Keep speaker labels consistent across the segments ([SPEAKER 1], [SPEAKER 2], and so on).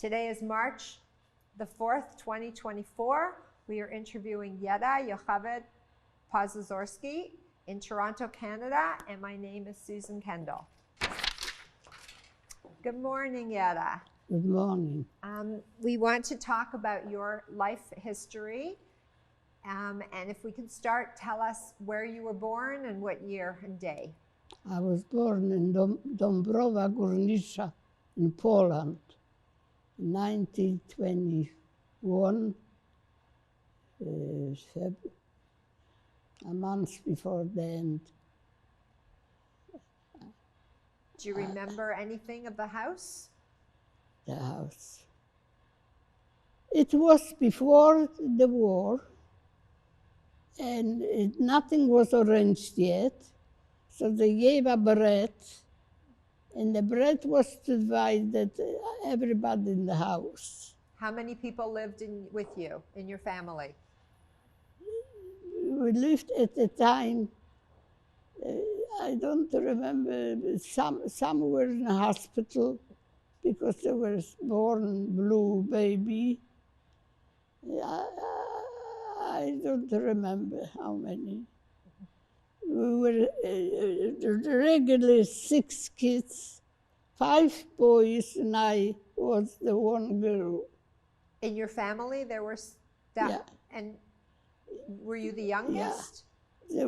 [SPEAKER 1] Today is March the 4th, 2024. We are interviewing Yetta, Yocheved, Posesorski in Toronto, Canada, and my name is Susan Kendall. Good morning, Yetta.
[SPEAKER 2] Good morning.
[SPEAKER 1] We want to talk about your life history, and if we can start, tell us where you were born and what year and day.
[SPEAKER 2] I was born in Dąbrowa Górnicza in Poland in 1921, a month before the end.
[SPEAKER 1] Do you remember anything of the house?
[SPEAKER 2] The house. It was before the war, and nothing was arranged yet, so they gave a bread, and the bread was divided everybody in the house.
[SPEAKER 1] How many people lived with you, in your family?
[SPEAKER 2] We lived at the time, I don't remember, some were in a hospital because they were born blue baby. I don't remember how many. We were regularly 6 kids, 5 boys, and I was the one girl.
[SPEAKER 1] In your family, there were
[SPEAKER 2] Yeah.
[SPEAKER 1] And were you the youngest?
[SPEAKER 2] Yeah.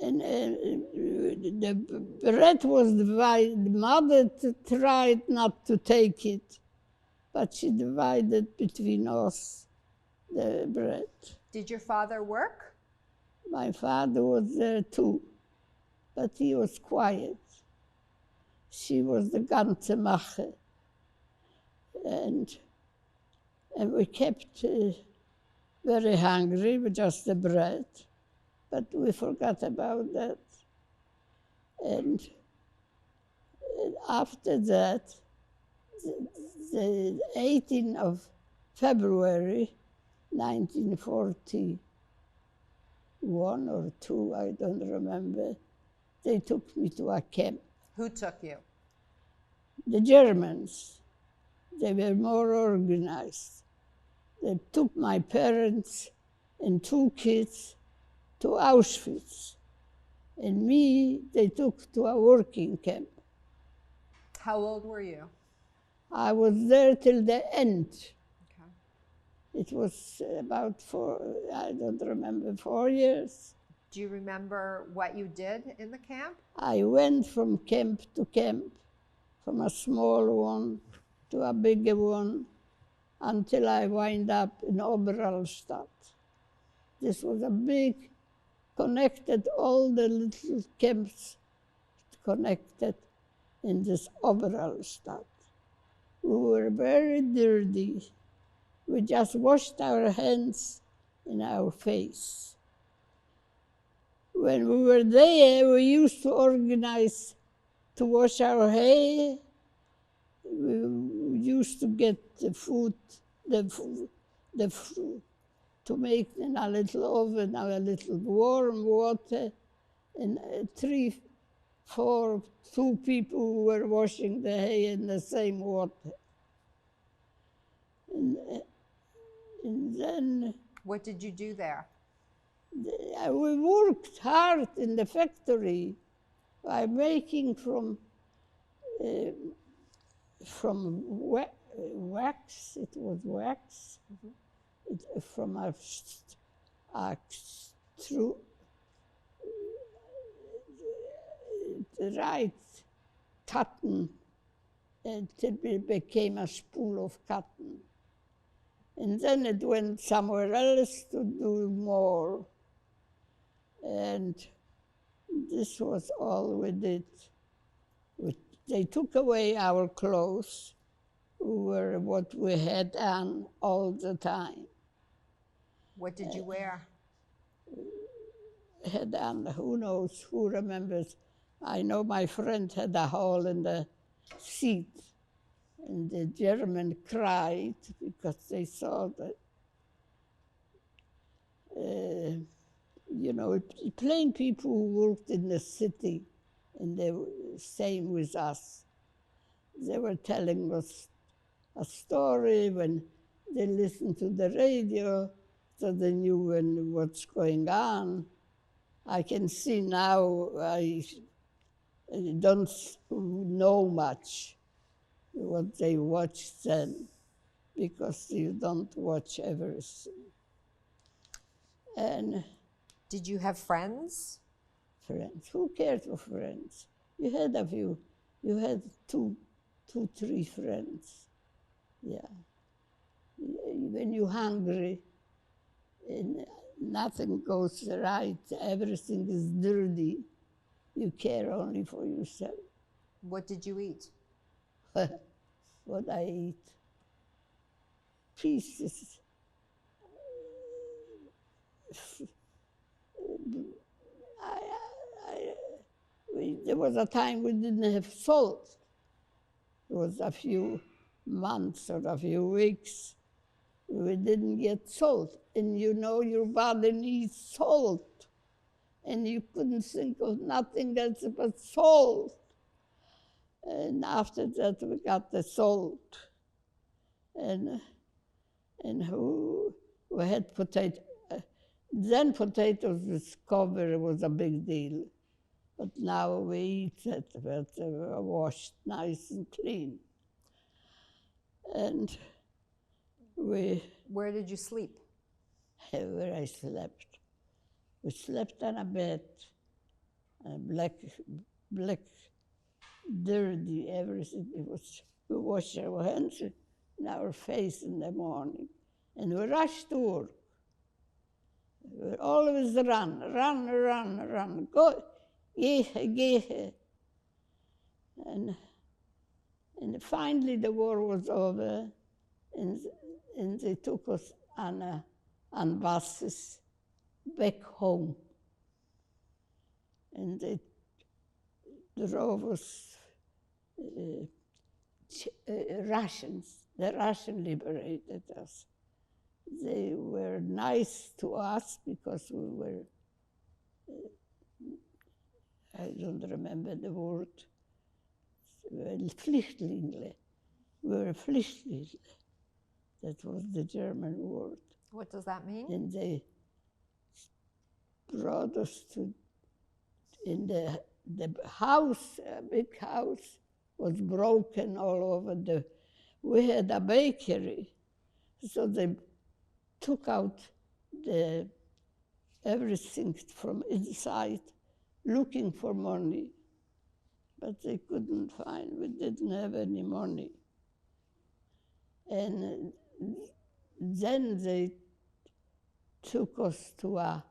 [SPEAKER 2] And the bread was divided. The mother tried not to take it, but she divided between us the bread.
[SPEAKER 1] Did your father work?
[SPEAKER 2] My father was there too, but he was quiet. She was the ganze Mache. And we kept very hungry with just the bread, but we forgot about that. And after that, the 18th of February, 1941 or 2, I don't remember, they took me to a camp.
[SPEAKER 1] Who took you?
[SPEAKER 2] The Germans. They were more organized. They took my parents and 2 kids to Auschwitz. And me, they took to a working camp.
[SPEAKER 1] How old were you?
[SPEAKER 2] I was there till the end.
[SPEAKER 1] Okay.
[SPEAKER 2] It was about 4, I don't remember, 4 years.
[SPEAKER 1] Do you remember what you did in the camp?
[SPEAKER 2] I went from camp to camp, from a small one to a bigger one, until I wind up in Oberallstadt. This was a big, connected, all the little camps connected in this Oberallstadt. We were very dirty. We just washed our hands and our face. When we were there, we used to organize to wash our hair. We used to get the food to make in a little oven, a little warm water, and 3, 4, 2 people who were washing the hair in the same water. And then...
[SPEAKER 1] What did you do there?
[SPEAKER 2] We worked hard in the factory by making from wax, it was wax, from a true, right cotton until it became a spool of cotton. And then it went somewhere else to do more. And this was all we did. They took away our clothes, were what we had on all the time.
[SPEAKER 1] What did you wear?
[SPEAKER 2] Had on, who knows, who remembers. I know my friend had a hole in the seat, and the German cried because they saw that, you know, plain people who worked in the city, and they were same with us. They were telling us a story, when they listened to the radio, so they knew what's going on. I can see now I don't know much what they watched then, because you don't watch everything. And
[SPEAKER 1] Did you have friends?
[SPEAKER 2] friends, who cared for friends? You had a few, you had two, 3 friends, yeah. When you're hungry and nothing goes right, everything is dirty, you care only for yourself.
[SPEAKER 1] What did you eat?
[SPEAKER 2] What I eat? Pieces. There was a time we didn't have salt. It was a few months or a few weeks we didn't get salt. And you know your body needs salt. And you couldn't think of nothing else but salt. And after that we got the salt. And we had potato. Then potatoes with cover was a big deal. But now we eat it, but washed nice and clean. And
[SPEAKER 1] Where did you sleep?
[SPEAKER 2] where I slept. We slept on a bed, black, dirty, everything. We washed our hands and our face in the morning. And we rushed to work. We always run. Go, gehe. And finally the war was over, and they took us on buses back home. And they drove us Russians. The Russian liberated us. They were nice to us because we were, I don't remember the word, Flüchtlinge. We were Flüchtlinge. That was the German word.
[SPEAKER 1] What does that mean?
[SPEAKER 2] And they brought us in the house, a big house, was broken all over. We had a bakery, so they took out everything from inside, looking for money. But they couldn't find, we didn't have any money. And then they took us to a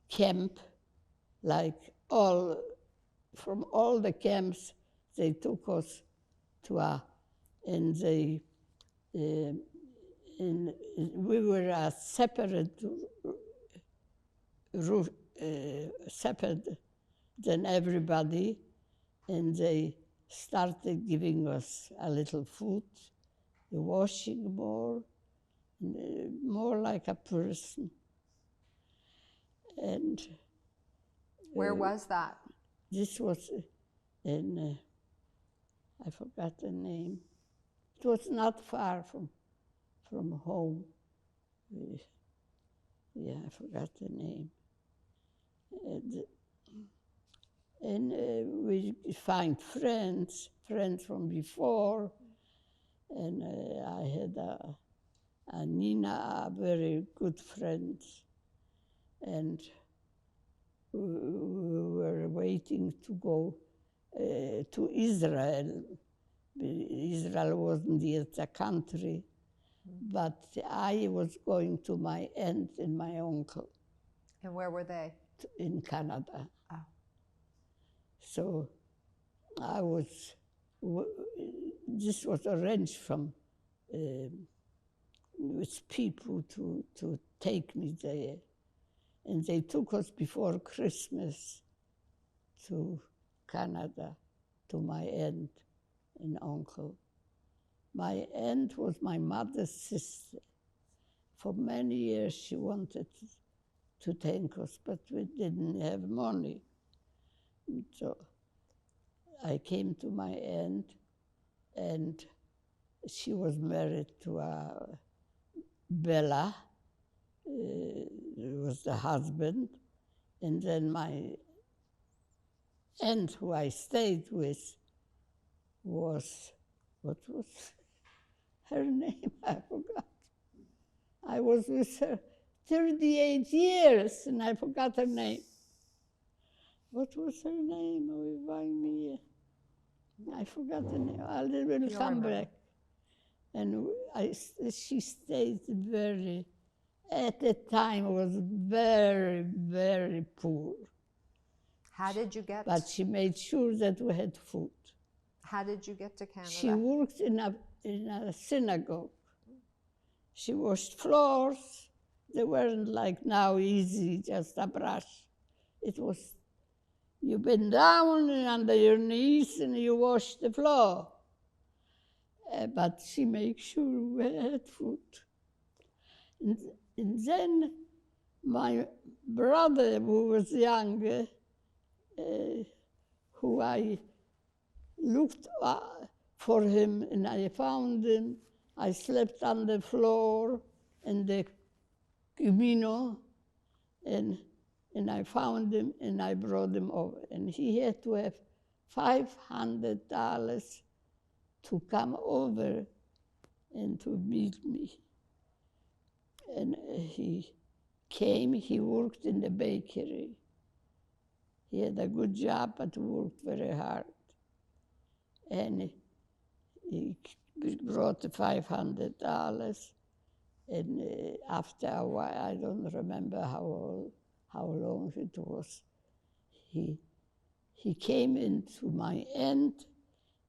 [SPEAKER 2] camp, like from all the camps, they took us to and we were a separate than everybody, and they started giving us a little food, washing more like a person. And
[SPEAKER 1] where was that?
[SPEAKER 2] This was in, I forgot the name. It was not far from home. I forgot the name. And we find friends from before. And I had a Nina, a very good friend. And we were waiting to go to Israel. Israel wasn't yet a country, but I was going to my aunt and my uncle.
[SPEAKER 1] And where were they?
[SPEAKER 2] In Canada.
[SPEAKER 1] Oh.
[SPEAKER 2] So this was arranged from with people to take me there. And they took us before Christmas to Canada, to my aunt and uncle. My aunt was my mother's sister. For many years she wanted to take us, but we didn't have money. So I came to my aunt, and she was married to a Bella, was the husband, and then my aunt who I stayed with was, what was her name? I forgot. I was with her 38 years and I forgot her name. What was her name? Oh, why me? I forgot the name. I will come back. And she stayed very, at the time was very, very poor.
[SPEAKER 1] How did you get?
[SPEAKER 2] But she made sure that we had food.
[SPEAKER 1] How did you get to Canada?
[SPEAKER 2] She worked in a synagogue. She washed floors. They weren't like now easy, just a brush. It was, you bend down and under your knees and you wash the floor. But she made sure we had food. And then my brother, who was younger, who I looked for him and I found him. I slept on the floor in the Camino, and I found him and I brought him over. And he had to have $500 to come over and to meet me. And he came, he worked in the bakery. He had a good job, but worked very hard. And he brought the $500, and after a while, I don't remember how long it was, he came into my aunt,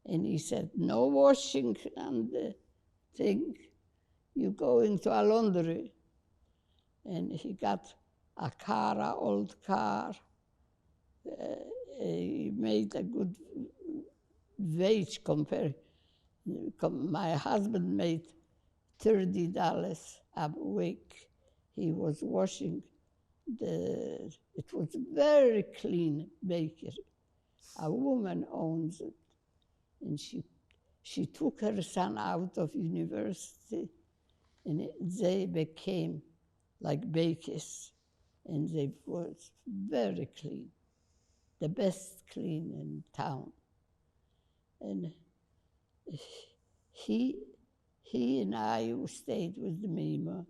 [SPEAKER 2] and he said, no washing on the thing, you go into a laundry. And he got a car, an old car. He made a good wage compared. My husband made $30 a week. He was washing it was very clean bakery. A woman owns it. And she took her son out of university, and they became like bakers, and they was very clean, the best clean in town. And he and I stayed with Mima,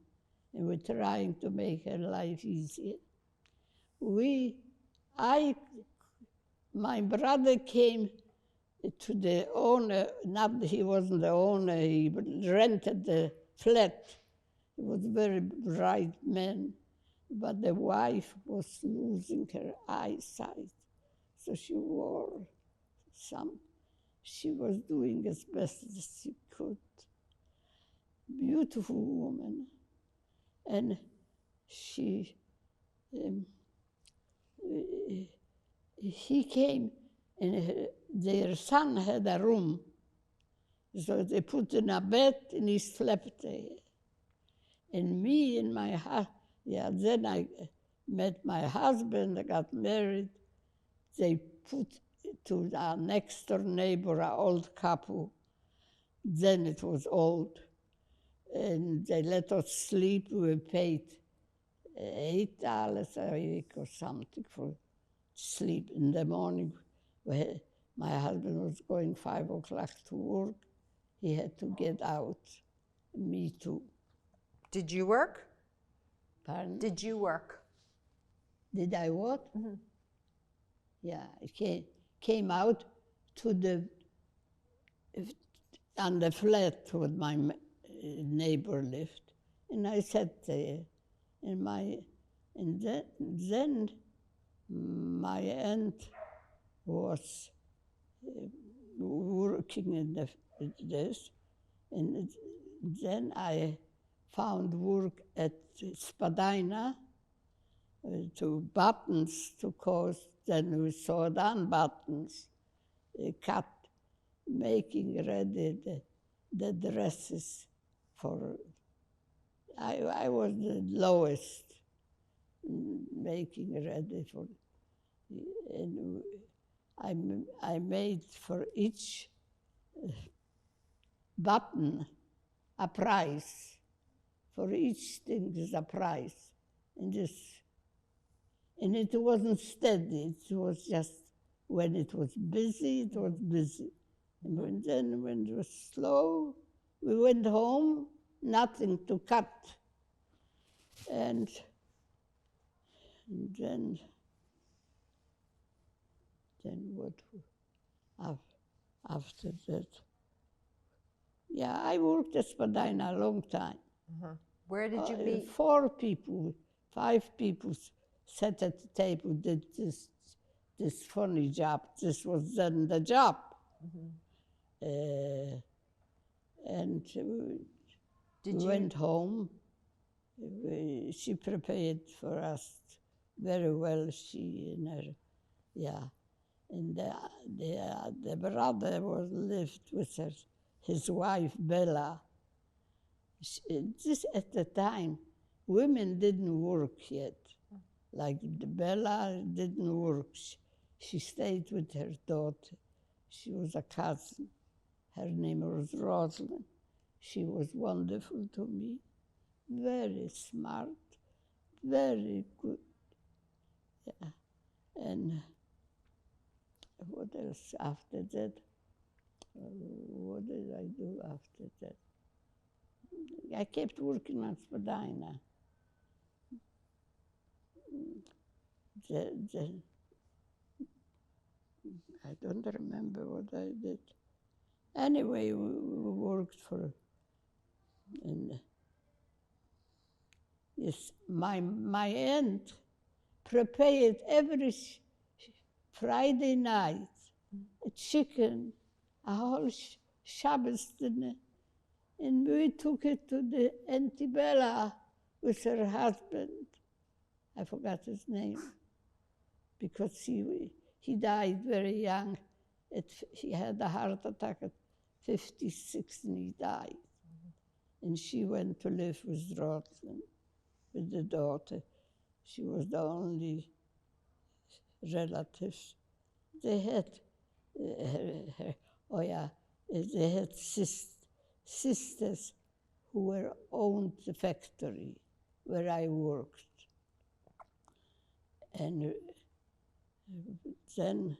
[SPEAKER 2] and we're trying to make her life easier. My brother came to the owner, not he wasn't the owner, he rented the flat. He was a very bright man, but the wife was losing her eyesight, so she wore some. She was doing as best as she could. Beautiful woman. And he came, and their son had a room. So they put in a bed, and he slept there. And me and my husband, then I met my husband, I got married. They put to our next door neighbor, an old couple. Then it was old. And they let us sleep. We paid $8 a week or something for sleep. In the morning, my husband was going 5 o'clock to work. He had to get out. Me too.
[SPEAKER 1] Did you work?
[SPEAKER 2] Pardon?
[SPEAKER 1] Did you work?
[SPEAKER 2] Did I what?
[SPEAKER 1] Mm-hmm.
[SPEAKER 2] Yeah, I came out to on the flat where my neighbor lived, and I sat there. And then my aunt was working in this, and then I found work at Spadina to buttons, to cause, then we sewed on buttons, cut, making ready the dresses for, I was the lowest, making ready for, and I made for each button, a price. For each thing is a price. And it wasn't steady. It was just when it was busy, it was busy. And then when it was slow, we went home, nothing to cut. And then what after that? Yeah, I worked at Spadina a long time.
[SPEAKER 1] Where did you meet?
[SPEAKER 2] 4 people, 5 people sat at the table, did this funny job. This was then the job. And we went home. She prepared for us very well, she and her, yeah. And the brother lived with his wife, Bella. This at the time, women didn't work yet. Like Bella didn't work. She stayed with her daughter. She was a cousin. Her name was Rosalind. She was wonderful to me, very smart, very good. Yeah. And what else after that? What did I do after that? I kept working on Spadina. I don't remember what I did. Anyway, we worked for, and yes, my aunt prepared every Friday night a chicken, a whole Shabbos dinner, and we took it to the Auntie Bella with her husband. I forgot his name, because he died very young. He had a heart attack at 56 and he died. And she went to live with Rosalind, with the daughter. She was the only relative. They had they had sisters who were owned the factory where I worked. And then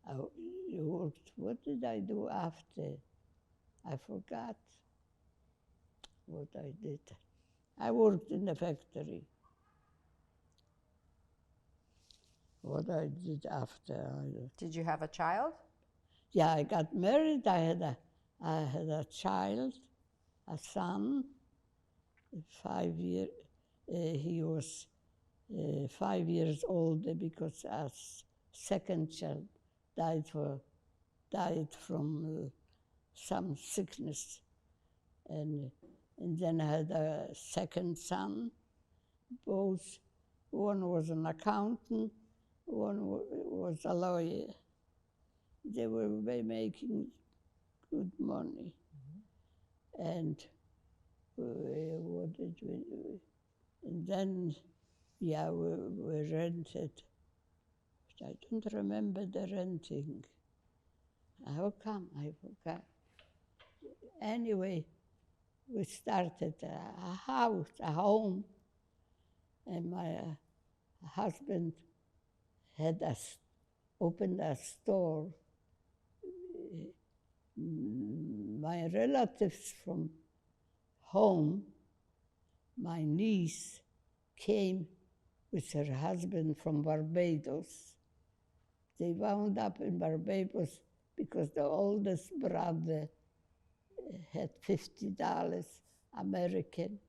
[SPEAKER 2] I worked. What did I do after? I forgot what I did. I worked in the factory. What I did after.
[SPEAKER 1] Did you have a child?
[SPEAKER 2] Yeah, I got married. I had a child, a son. 5 years. He was 5 years older because our second child died from some sickness, and then I had a second son. Both, one was an accountant, one was a lawyer. They were making good money, and what did we do? And then, yeah, we rented. I don't remember the renting. How come? I forgot. Anyway, we started a house, a home, and my husband had opened a store. My relatives from home, my niece came with her husband from Barbados. They wound up in Barbados because the oldest brother had $50 American,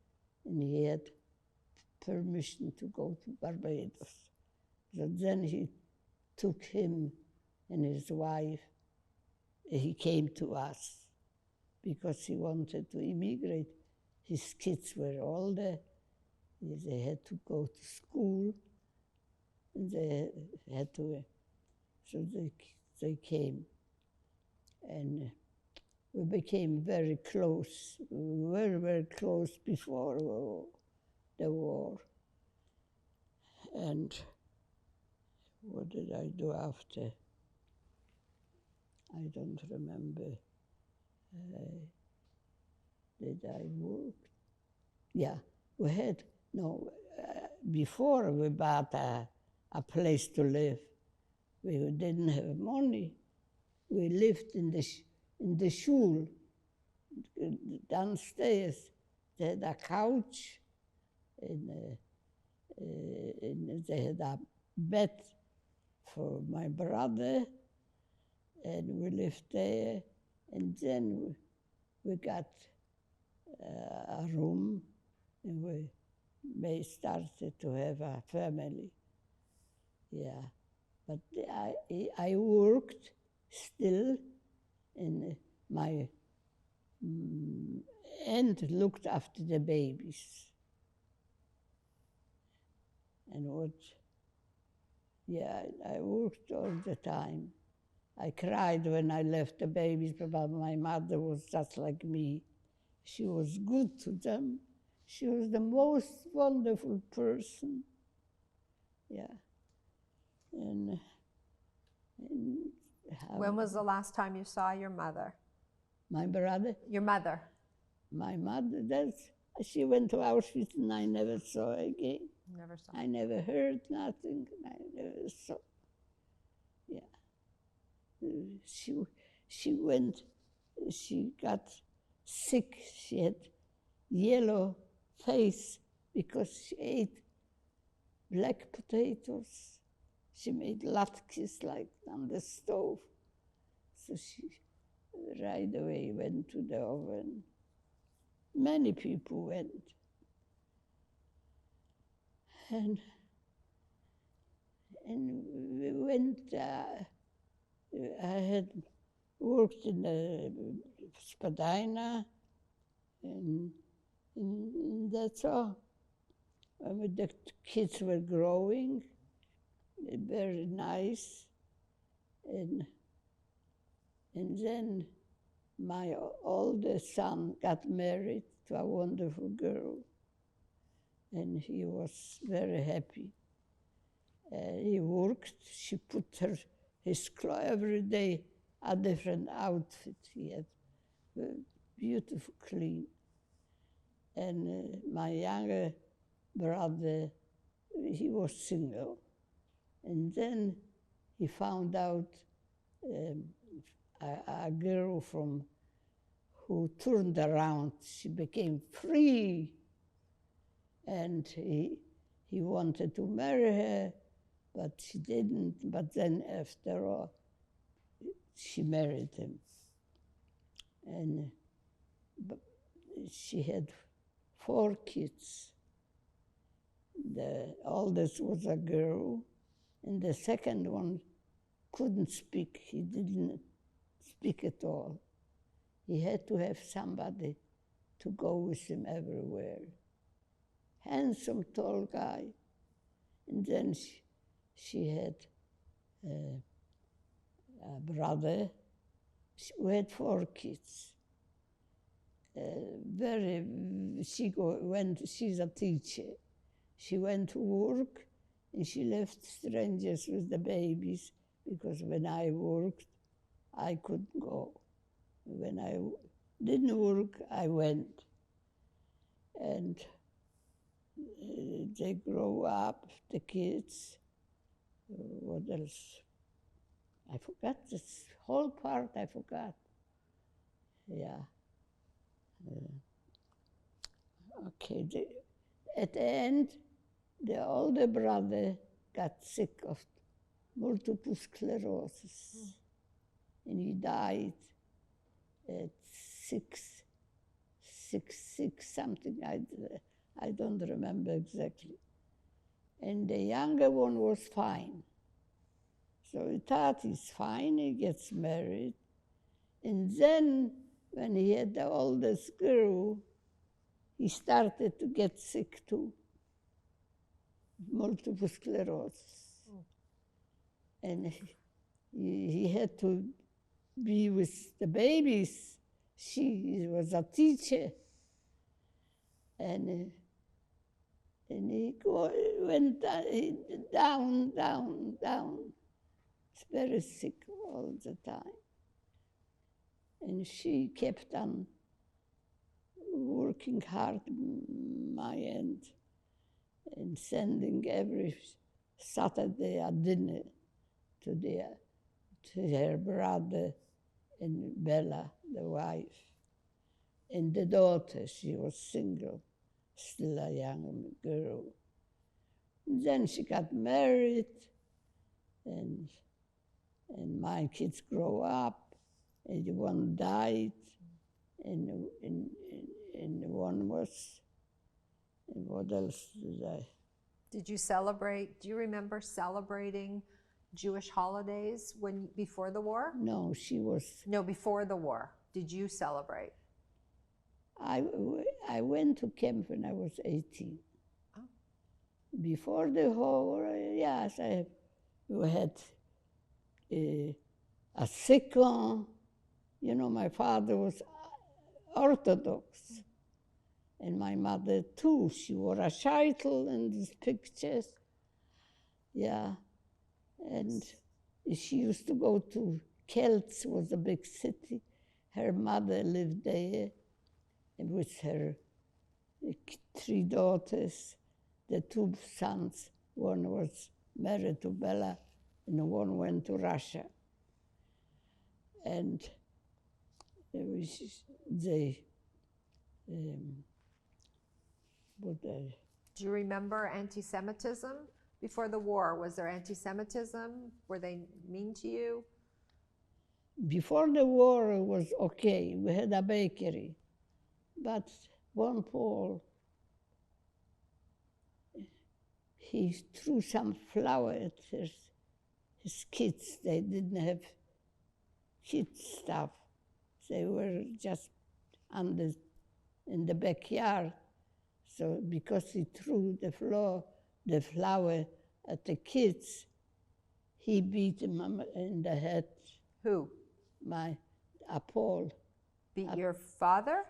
[SPEAKER 2] and he had permission to go to Barbados. So then he took him and his wife. He came to us because he wanted to immigrate. His kids were older. They had to go to school. And they had to, so they came. And we became very close. We were very close before the war. And what did I do after? I don't remember. Did I work? Yeah, we had, no, before we bought a place to live, we didn't have money. We lived in the shul downstairs. They had a couch, and they had a bed for my brother, and we lived there. And then we got a room, and we started to have a family. Yeah, but I worked still, and my aunt looked after the babies. And I worked all the time. I cried when I left the babies, but my mother was just like me. She was good to them. She was the most wonderful person. Yeah. And
[SPEAKER 1] When was the last time you saw your mother?
[SPEAKER 2] My brother?
[SPEAKER 1] Your mother.
[SPEAKER 2] My mother, she went to Auschwitz and I never saw her again.
[SPEAKER 1] Never saw.
[SPEAKER 2] I never heard nothing. I never saw. Yeah. She got sick. She had yellow face because she ate black potatoes. She made latkes like on the stove. So she right away went to the oven. Many people went. And we went, I had worked in the Spadina, and that's all. When the kids were growing, very nice, and then my oldest son got married to a wonderful girl, and he was very happy. He worked. She put his clothes every day, a different outfit. He had beautiful, clean. And my younger brother, he was single. And then he found out a girl who turned around. She became free. And he wanted to marry her, but she didn't. But then after all, she married him. And she had 4 kids. The oldest was a girl, and the second one couldn't speak. He didn't speak at all. He had to have somebody to go with him everywhere. Handsome, tall guy. And then she had a brother. We had 4 kids. She's a teacher. She went to work, and she left strangers with the babies, because when I worked, I couldn't go. When I didn't work, I went. And they grow up, the kids. What else? I forgot this whole part, I forgot. Yeah. Okay, at the end, the older brother got sick of multiple sclerosis, and he died at 6 something. I don't remember exactly. And the younger one was fine. So he thought he's fine, he gets married. And then when he had the oldest girl, he started to get sick too, multiple sclerosis. And he had to be with the babies. She was a teacher. And he went down. He's very sick all the time. And she kept on working hard my end and sending every Saturday a dinner to her brother and Bella, the wife, and the daughter. She was single, still a young girl. And then she got married, and my kids grow up, and one died, and one was, and what else did I?
[SPEAKER 1] Did you celebrate, do you remember celebrating Jewish holidays before the war?
[SPEAKER 2] No, she was.
[SPEAKER 1] No, before the war. Did you celebrate?
[SPEAKER 2] I went to camp when I was 18.
[SPEAKER 1] Oh.
[SPEAKER 2] Before the war, yes, we had a second. You know, my father was Orthodox, and my mother too. She wore a shaitel in these pictures. Yeah, and she used to go to Kelts, was a big city. Her mother lived there, and with her 3 daughters, the 2 sons. One was married to Bella, and one went to Russia. And they
[SPEAKER 1] Do you remember anti-Semitism before the war? Was there anti-Semitism? Were they mean to you?
[SPEAKER 2] Before the war, it was okay. We had a bakery. But one Paul, he threw some flour at his kids. They didn't have kids stuff. They were just in the backyard. So because he threw the flour at the kids, he beat him in the head.
[SPEAKER 1] Who?
[SPEAKER 2] Paul.
[SPEAKER 1] Beat your father?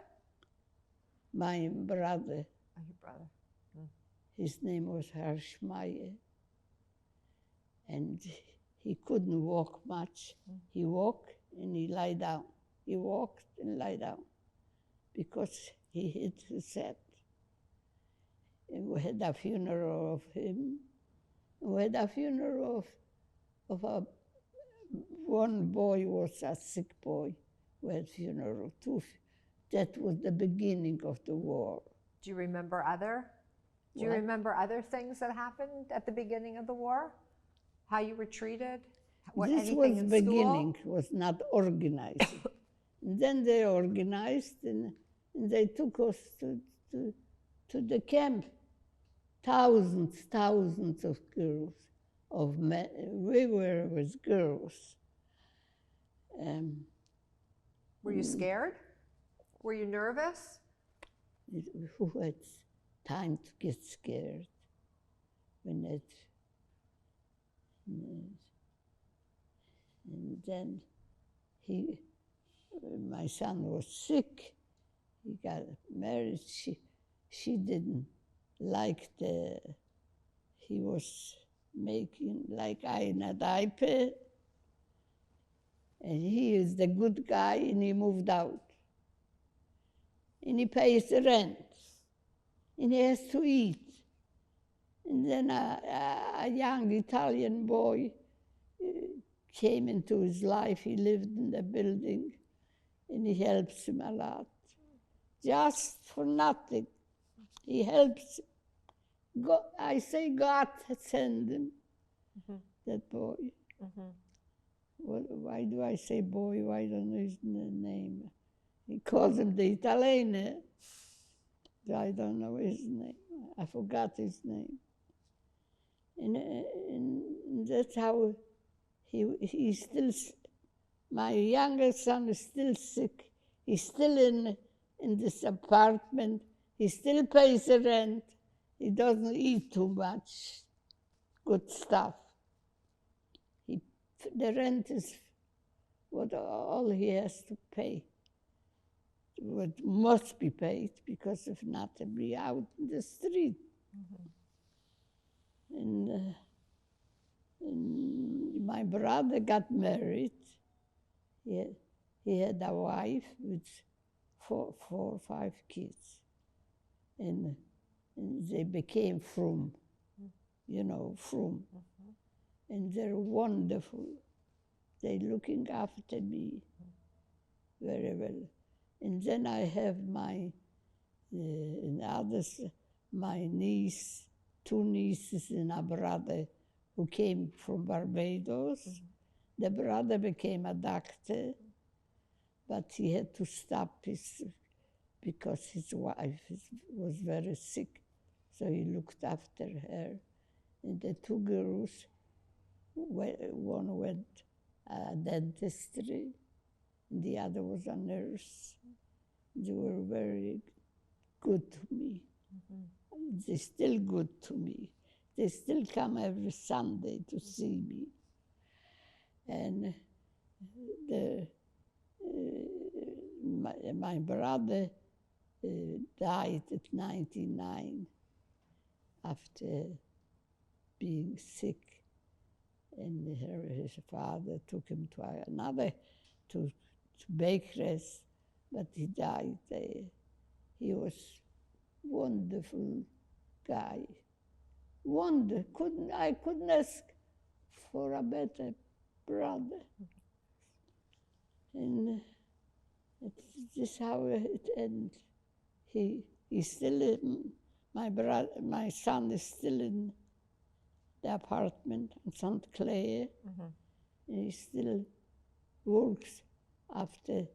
[SPEAKER 2] My brother.
[SPEAKER 1] Oh, your brother.
[SPEAKER 2] His name was Harshmayer. And he couldn't walk much. He walked and he lie down. He walked and lie down because he hit his head. And we had a funeral of him. We had a funeral of one boy was a sick boy. We had funeral too. That was the beginning of the war.
[SPEAKER 1] Do you remember Do you remember other things that happened at the beginning of the war? How you were treated?
[SPEAKER 2] This was the beginning, was not organized. And then they organized and they took us to the camp. Thousands of girls, of men. We were with girls.
[SPEAKER 1] Were you scared? Were you nervous?
[SPEAKER 2] Who had time to get scared when it? And then my son was sick. He got married. She didn't like he was making like in a diaper. And he is the good guy, and he moved out. And he pays the rent. And he has to eat. And then a young Italian boy came into his life. He lived in the building, and he helps him a lot. Just for nothing. He helps. God, I say God sent him, that boy. Why do I say boy? Why don't I know his name? He calls him the Italian. I don't know his name. I forgot his name. And that's how he's still, my younger son is still sick. He's still in this apartment. He still pays the rent. He doesn't eat too much good stuff. The rent is what all he has to pay. What must be paid, because if not, he'll be out in the street. And my brother got married. He had a wife with four or five kids. And they became frum, you know, frum. And they're wonderful. They're looking after me very well. And then I have my others, my niece, two nieces and a brother who came from Barbados. The brother became a doctor, but he had to stop because his wife was very sick, so he looked after her. And the two girls, one went dentistry, and the other was a nurse. They were very good to me. They're still good to me. They still come every Sunday to see me. And my brother died at 99 after being sick, and his father took him to Baker's, but he died there. He was wonderful guy. I couldn't ask for a better brother. And it's just how it ends. He's still in, my son is still in the apartment in St. Clair. And he still works after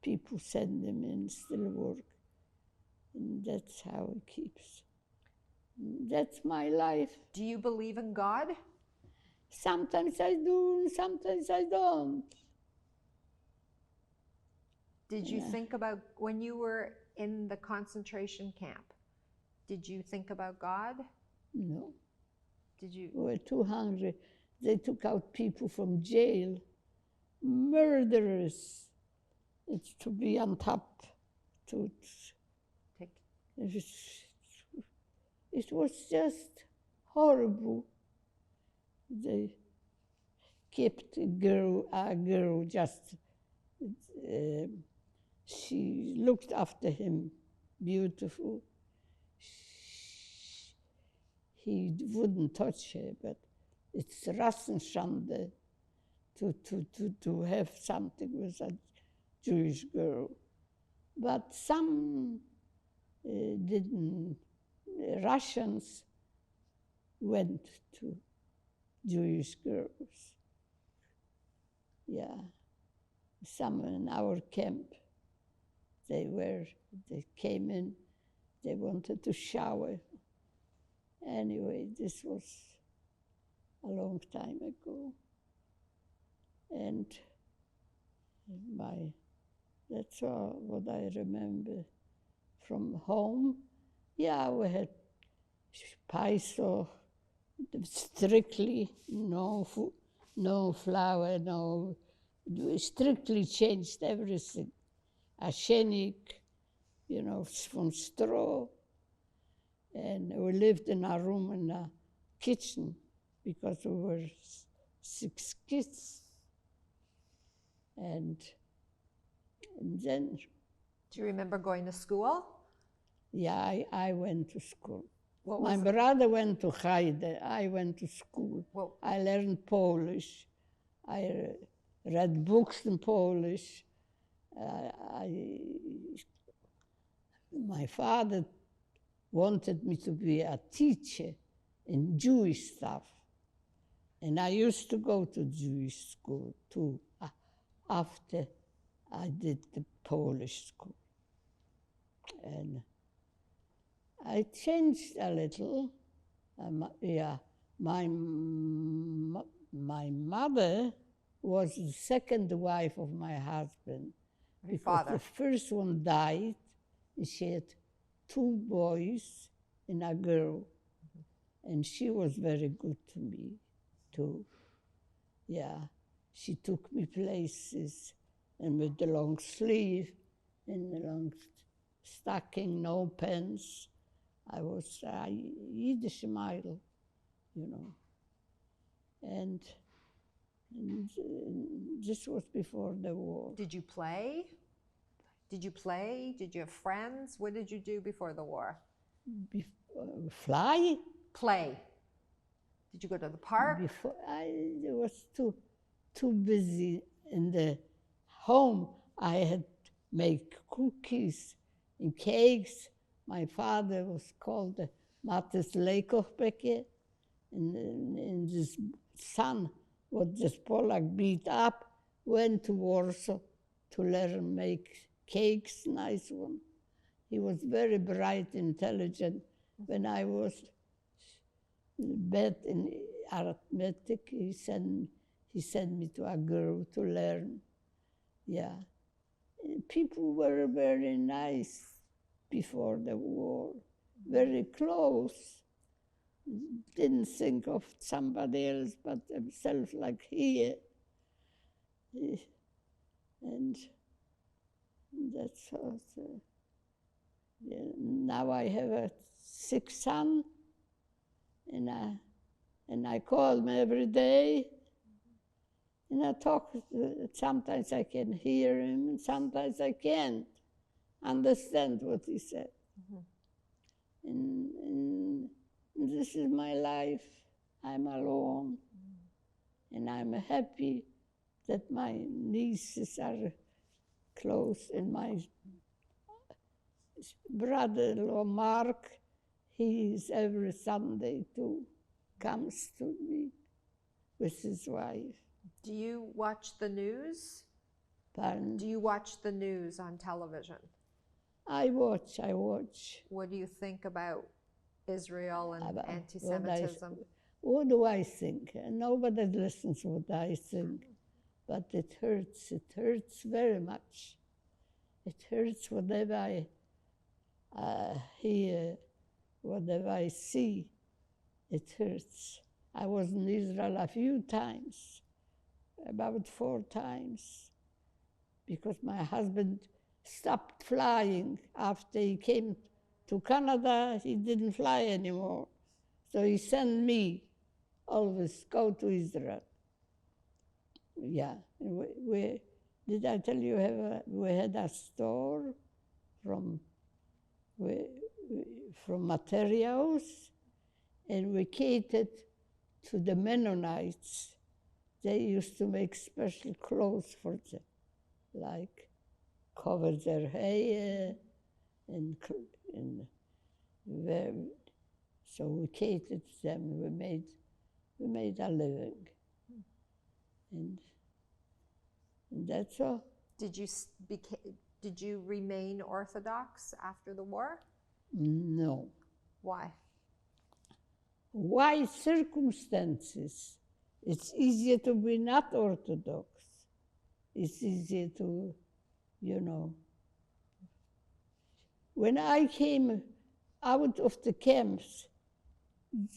[SPEAKER 2] people send him in, still work. And that's how he keeps. That's my life.
[SPEAKER 1] Do you believe in God?
[SPEAKER 2] Sometimes I do, and sometimes I don't.
[SPEAKER 1] Did you think about, when you were in the concentration camp, did you think about God?
[SPEAKER 2] No.
[SPEAKER 1] Did you?
[SPEAKER 2] We were too hungry. They took out people from jail, murderers. It's to be on top. It was just horrible. They kept a girl just, she looked after him, beautiful. He wouldn't touch her, but it's Rassenschande to have something with a Jewish girl. But some Russians went to Jewish girls. Yeah, some in our camp, they came in, they wanted to shower. Anyway, this was a long time ago. And that's all what I remember from home. Yeah, we had paiso, strictly no flour, we strictly changed everything. A shenik, from straw. And we lived in a room in a kitchen because we were 6 kids. And then...
[SPEAKER 1] Do you remember going to school?
[SPEAKER 2] Yeah, I went to school. My brother went to Haide. I went to school.
[SPEAKER 1] Well,
[SPEAKER 2] I learned Polish. I read books in Polish. My father wanted me to be a teacher in Jewish stuff. And I used to go to Jewish school too, after I did the Polish school. And I changed a little. My mother was the second wife of my husband.
[SPEAKER 1] Your
[SPEAKER 2] because
[SPEAKER 1] father.
[SPEAKER 2] The first one died, and she had 2 boys and a girl. And she was very good to me, too. Yeah, she took me places, and with the long sleeve and the long stocking, no pants. I was a Yiddish model, And And this was before the war.
[SPEAKER 1] Did you play? Did you play? Did you have friends? What did you do before the war?
[SPEAKER 2] Fly?
[SPEAKER 1] Play. Did you go to the park?
[SPEAKER 2] Before I was too busy in the home. I had to make cookies and cakes. My father was called Mattes Leikochbeke, and his son was this Polak beat up, went to Warsaw to learn make cakes, nice one. He was very bright, intelligent. When I was bad in arithmetic, he sent me to a girl to learn. Yeah. People were very nice before the war, very close. Didn't think of somebody else but themselves, like here. And that's all. Yeah. Now I have a sick son, and I call him every day, and I talk. Sometimes I can hear him, and sometimes I can't understand what he said. And this is my life. I'm alone, and I'm happy that my nieces are close, and my brother-in-law Mark, he is every Sunday too, comes to me with his wife.
[SPEAKER 1] Do you watch the news?
[SPEAKER 2] Pardon?
[SPEAKER 1] Do you watch the news on television?
[SPEAKER 2] I watch.
[SPEAKER 1] What do you think about Israel and
[SPEAKER 2] About
[SPEAKER 1] anti-Semitism?
[SPEAKER 2] What do I think? Nobody listens to what I think, but it hurts very much. It hurts whatever I hear, whatever I see, it hurts. I was in Israel a few times, about 4 times, because my husband stopped flying after he came to Canada. He didn't fly anymore, so he sent me always go to Israel. Yeah, did I tell you we had a store from materials, and we catered to the Mennonites. They used to make special clothes for them, like cover their hair, so we catered to them. We made a living, and that's all.
[SPEAKER 1] Did you remain Orthodox after the war?
[SPEAKER 2] No.
[SPEAKER 1] Why?
[SPEAKER 2] Why? Circumstances. It's easier to be not Orthodox. It's easier to, When I came out of the camps,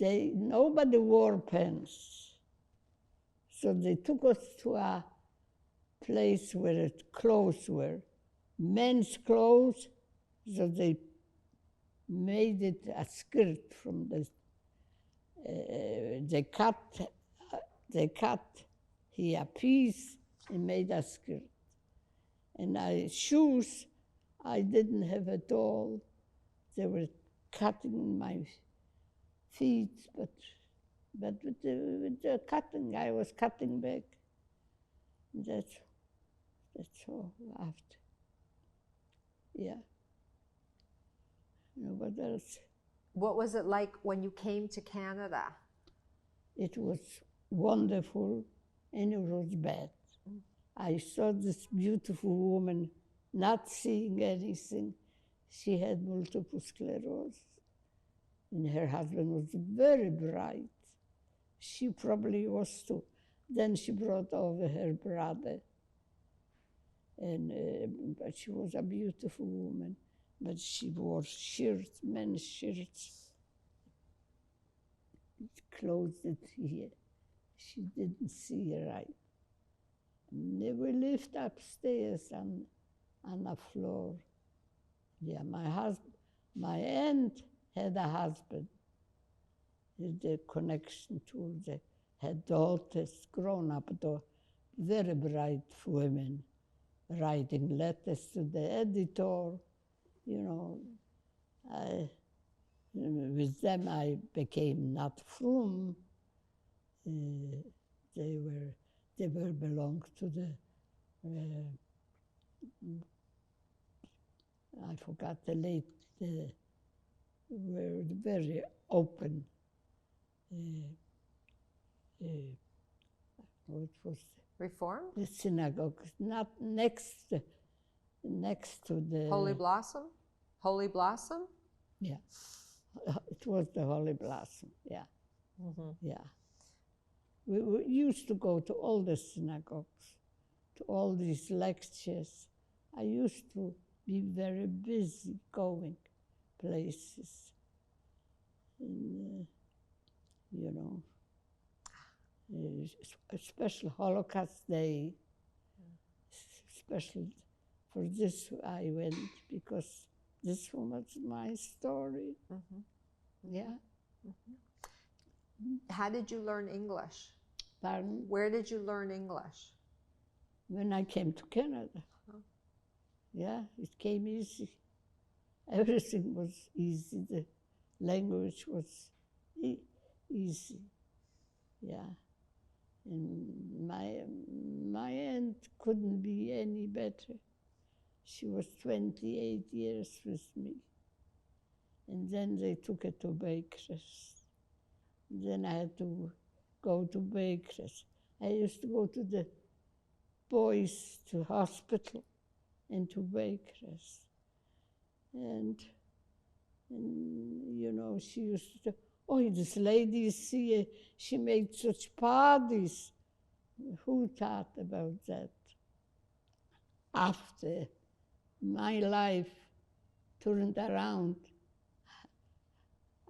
[SPEAKER 2] nobody wore pants. So they took us to a place where clothes were. Men's clothes, so they made it a skirt from the, they cut here a piece and made a skirt. And shoes, I didn't have at all. They were cutting my feet, but with the cutting, I was cutting back. That's all after. Yeah. What else?
[SPEAKER 1] What was it like when you came to Canada?
[SPEAKER 2] It was wonderful, and it was bad. I saw this beautiful woman not seeing anything. She had multiple sclerosis, and her husband was very bright. She probably was too. Then she brought over her brother, but she was a beautiful woman. But she wore shirts, men's shirts, closed it here. She didn't see right. And we lived upstairs on the floor. Yeah, my aunt had a husband. The connection to had daughters, grown-up daughters, very bright women, writing letters to the editor. You know, with them I became not frum. They were belonged to the, I forgot the late, were very open. What was
[SPEAKER 1] Reformed?
[SPEAKER 2] the synagogue? Not next to the
[SPEAKER 1] Holy Blossom? Holy Blossom?
[SPEAKER 2] Yeah, it was the Holy Blossom. Yeah, yeah. We used to go to all the synagogues, to all these lectures. I used to be very busy going places. And, you know, a special Holocaust Day, special for this I went because this was my story. Yeah.
[SPEAKER 1] How did you learn English?
[SPEAKER 2] Pardon?
[SPEAKER 1] Where did you learn English?
[SPEAKER 2] When I came to Canada.
[SPEAKER 1] Oh.
[SPEAKER 2] Yeah, it came easy. Everything was easy. The language was easy. Yeah. And my aunt couldn't be any better. She was 28 years with me. And then they took her to Baker's. Then I had to go to Baker's. I used to go to the boys to hospital and to Baker's. And you know, she used to, oh, this lady is here, she made such parties. Who thought about that? After my life turned around,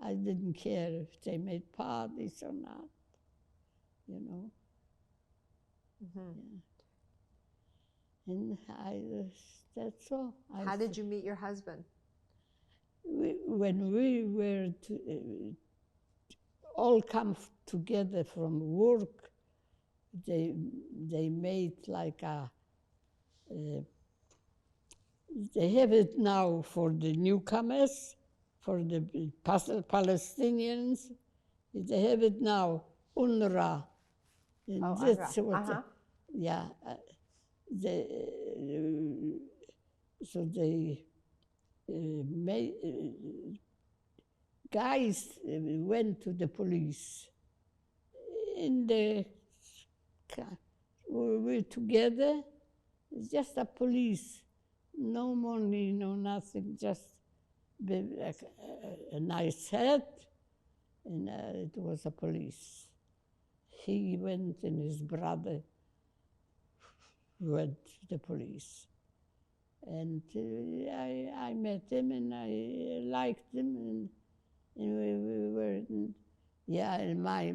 [SPEAKER 2] I didn't care if they made parties or not, you know. Yeah. And that's all.
[SPEAKER 1] How did you meet your husband?
[SPEAKER 2] When we were all come together from work, they made like a, they have it now for the newcomers, for the Palestinians. They have it now, UNRWA.
[SPEAKER 1] Oh,
[SPEAKER 2] that's
[SPEAKER 1] UNRWA.
[SPEAKER 2] what yeah. So they made, guys went to the police. In the we were together, just a police, no money, no nothing, just a nice hat, and it was a police. He went and his brother went to the police. And I met him and I liked him, and we were, yeah, and my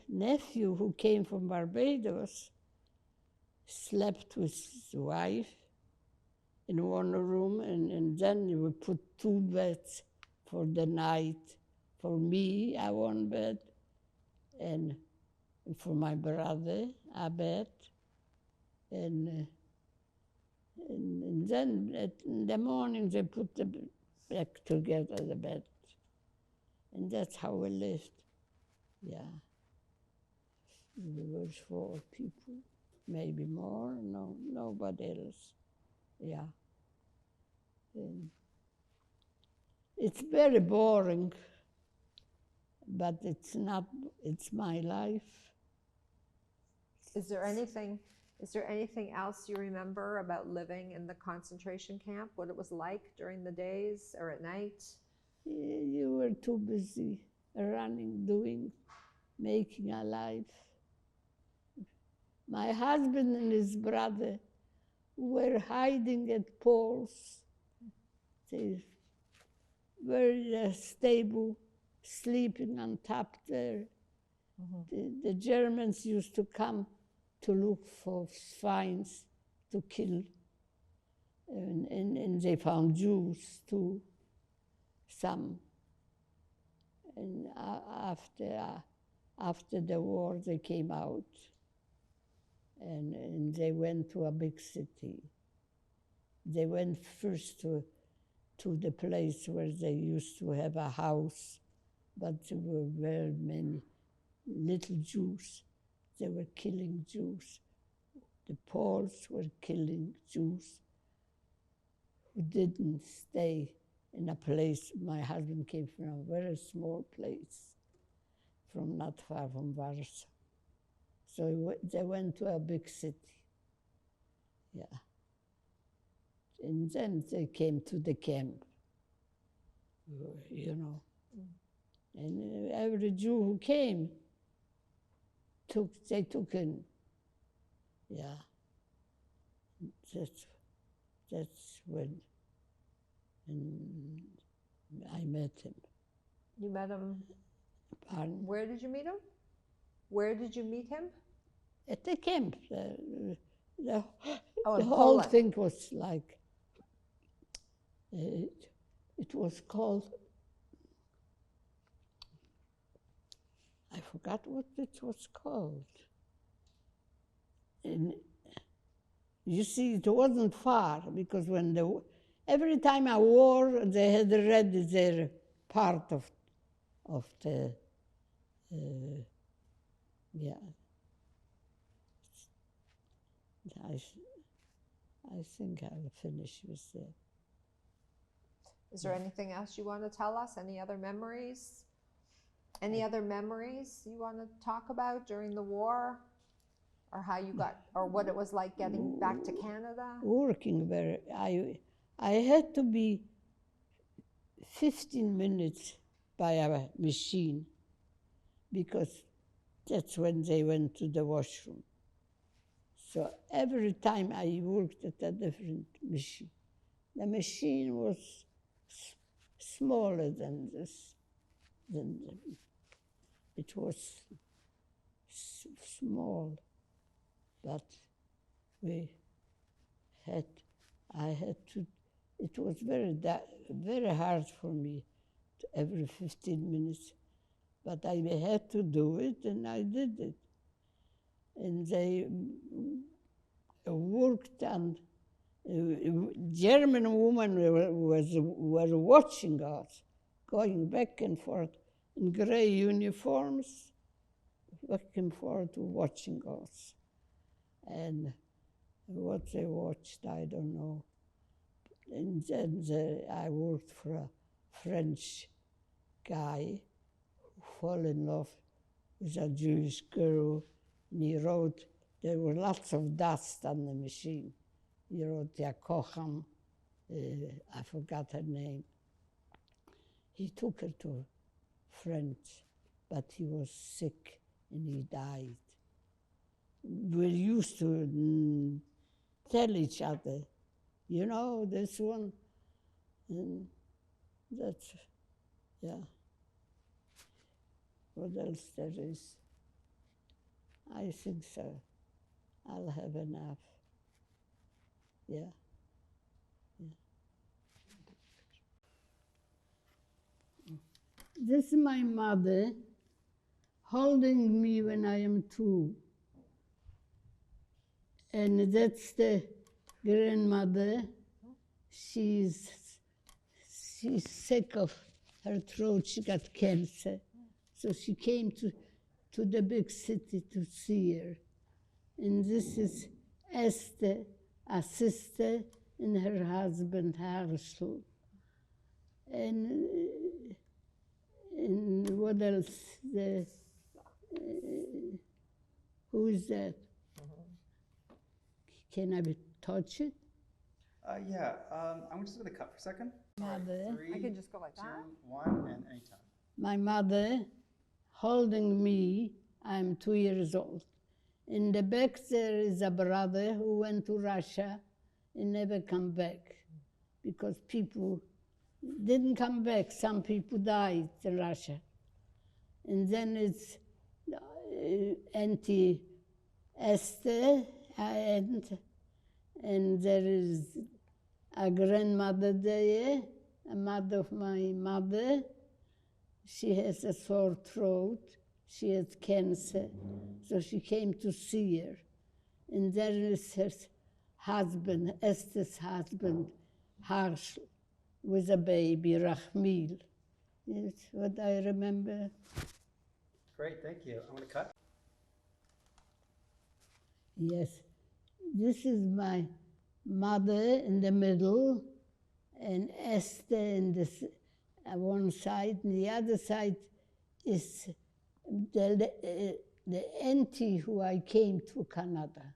[SPEAKER 2] nephew who came from Barbados slept with his wife in one room, and then we put two beds for the night. For me, one bed, and for my brother, a bed. And then in the morning they put back together the bed. And that's how we lived. Yeah. We were 4 people, maybe more, no, nobody else. Yeah. And it's very boring, but it's not, it's my life.
[SPEAKER 1] Is there anything else you remember about living in the concentration camp? What it was like during the days or at night?
[SPEAKER 2] You were too busy running, doing, making a life. My husband and his brother were hiding at poles. They were stable, sleeping on top there. The Germans used to come to look for swines to kill. And they found Jews too, some. And after the war, they came out, and they went to a big city. They went first to the place where they used to have a house, but there were very many little Jews. They were killing Jews. The Poles were killing Jews who didn't stay in a place. My husband came from a very small place, from not far from Warsaw. So they went to a big city. Yeah. And then they came to the camp, you know. And every Jew who came, they took in. Yeah. That's when I met him.
[SPEAKER 1] You met him?
[SPEAKER 2] Pardon?
[SPEAKER 1] Where did you meet him? Where did you meet him?
[SPEAKER 2] At the camp. The
[SPEAKER 1] Oh, in
[SPEAKER 2] whole
[SPEAKER 1] Poland.
[SPEAKER 2] thing was like, it was called, I forgot what it was called. And you see, it wasn't far, because when every time a war, they had ready their part of the, yeah. I think I'll finish with that.
[SPEAKER 1] Is there anything else you want to tell us? Any other memories? Any other memories you want to talk about during the war? Or how you got, or what it was like getting back to Canada?
[SPEAKER 2] Working very, I had to be 15 minutes by a machine, because that's when they went to the washroom. So every time I worked at a different machine. The machine was smaller than this. It was small, but I had to, it was very hard for me every 15 minutes, but I had to do it, and I did it. And they worked, and German women were watching us, going back and forth in gray uniforms, back and forth watching us. And what they watched, I don't know. And then I worked for a French guy who fell in love with a Jewish girl, and he wrote, there were lots of dust on the machine. He wrote, Ja kocham, I forgot her name. He took her to France, but he was sick and he died. We used to tell each other, you know, this one, and that's, yeah. What else there is? I think so. I'll have enough. Yeah. This is my mother holding me when I am 2. And that's the grandmother. She's sick of her throat. She got cancer. So she came to the big city to see her. And this is Esther, a sister, and her husband, Harsel. And what else? Who is that? Can I touch it?
[SPEAKER 3] Yeah, I'm just going to cut for a second.
[SPEAKER 2] Mother.
[SPEAKER 3] 3,
[SPEAKER 1] I can just go like
[SPEAKER 3] 2,
[SPEAKER 1] that.
[SPEAKER 3] 1, and anytime.
[SPEAKER 2] My mother holding me, I'm 2 years old. In the back there is a brother who went to Russia and never come back because people didn't come back. Some people died in Russia. And then it's Auntie Esther, and there is a grandmother there, a mother of my mother. She has a sore throat. She had cancer, so she came to see her. And there is her husband, Esther's husband, Harsh, with a baby, Rachmil. That's what I remember.
[SPEAKER 3] Great, thank you. I'm going to cut.
[SPEAKER 2] Yes, this is my mother in the middle, and Esther in this one side, and the other side is the auntie who I came to Canada.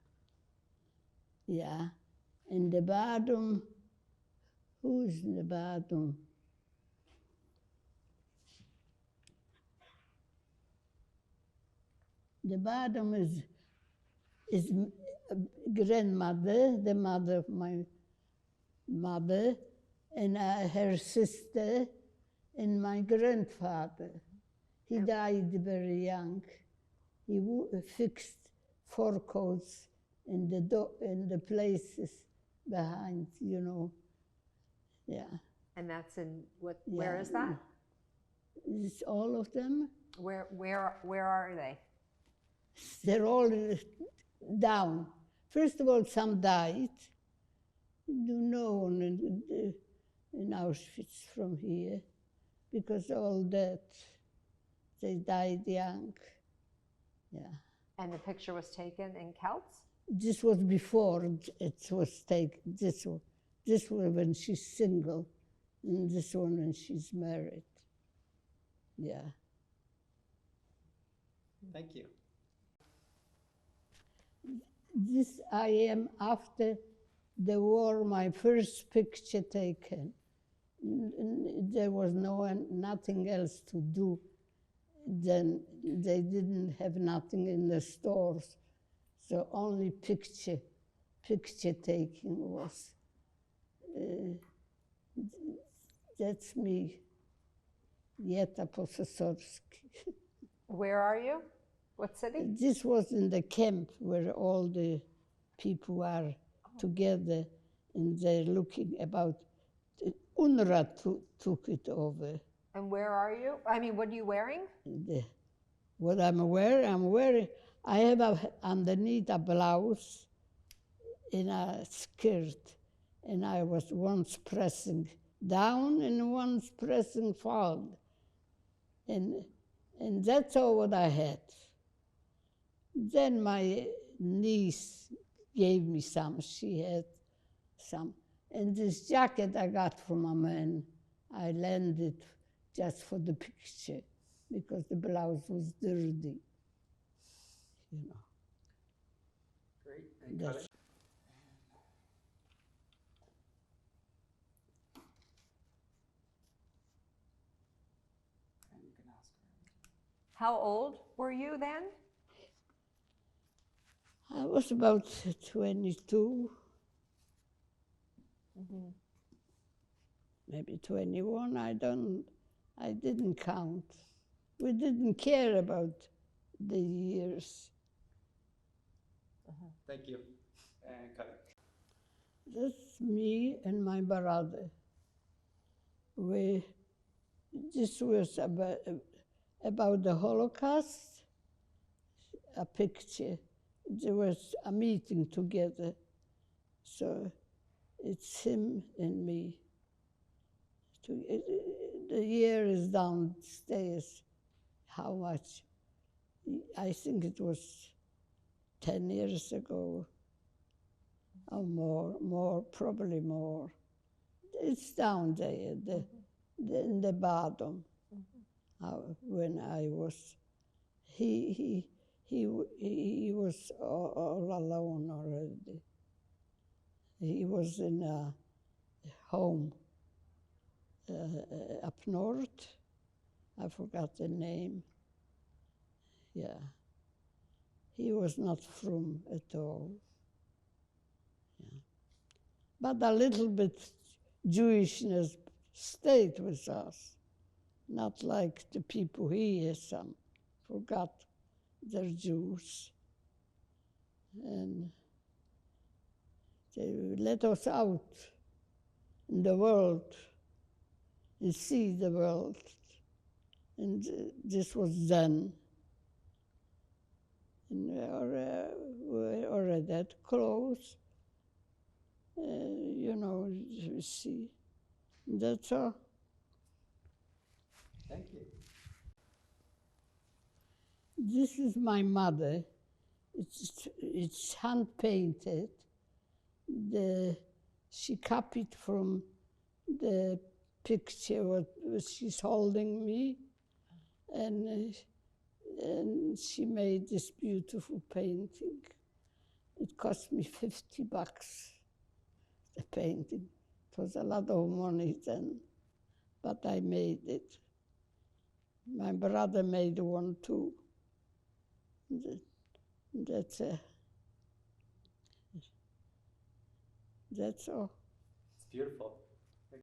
[SPEAKER 2] Yeah, in the bottom, who's in the bottom? The bottom is grandmother, the mother of my mother, and her sister, and my grandfather. He died very young. He fixed forecoats in the places behind, you know. Yeah.
[SPEAKER 1] And that's in what? Yeah. Where is that?
[SPEAKER 2] It's all of them.
[SPEAKER 1] Where are they?
[SPEAKER 2] They're all down. First of all, some died. You know, in Auschwitz from here, because all that, they died young. Yeah.
[SPEAKER 1] And the picture was taken in Celts?
[SPEAKER 2] This was before it was taken. This one when she's single, and this one when she's married. Yeah.
[SPEAKER 3] Thank you.
[SPEAKER 2] This I am after the war, my first picture taken. There was nothing else to do. Then they didn't have nothing in the stores, so only picture taking was. That's me, Yetta Posesorski.
[SPEAKER 1] Where are you? What city?
[SPEAKER 2] This was in the camp where all the people are together, and they're looking about. UNRWA took it over.
[SPEAKER 1] And where are you? I mean, what are you wearing?
[SPEAKER 2] What I'm wearing, I have underneath a blouse and a skirt, and I was once pressing down and once pressing forward. And that's all what I had. Then my niece gave me some, she had some. And this jacket I got from a man, I lent it just for the picture, because the blouse was dirty, you know.
[SPEAKER 3] Great, and cut it. And you can ask her.
[SPEAKER 1] How old were you then?
[SPEAKER 2] I was about 22, maybe 21, I didn't count. We didn't care about the years.
[SPEAKER 3] Thank you. And cut it.
[SPEAKER 2] That's me and my brother. This was about the Holocaust, a picture. There was a meeting together, so it's him and me. The year is downstairs. How much? I think it was 10 years ago, or more, probably more. It's down there, in the bottom. When I was, he was all alone already. He was in a home up north. I forgot the name. Yeah. He was not from at all. Yeah. But a little bit Jewishness stayed with us. Not like the people here, some forgot they're Jews. And they let us out in the world and see the world. And this was then. And we already had clothes, you know, you see. That's all.
[SPEAKER 3] Thank you.
[SPEAKER 2] This is my mother. It's hand painted. She copied from the picture what she's holding me, and she made this beautiful painting. It cost me $50, the painting. It was a lot of money then, but I made it. My brother made one too. That's all.
[SPEAKER 3] It's beautiful.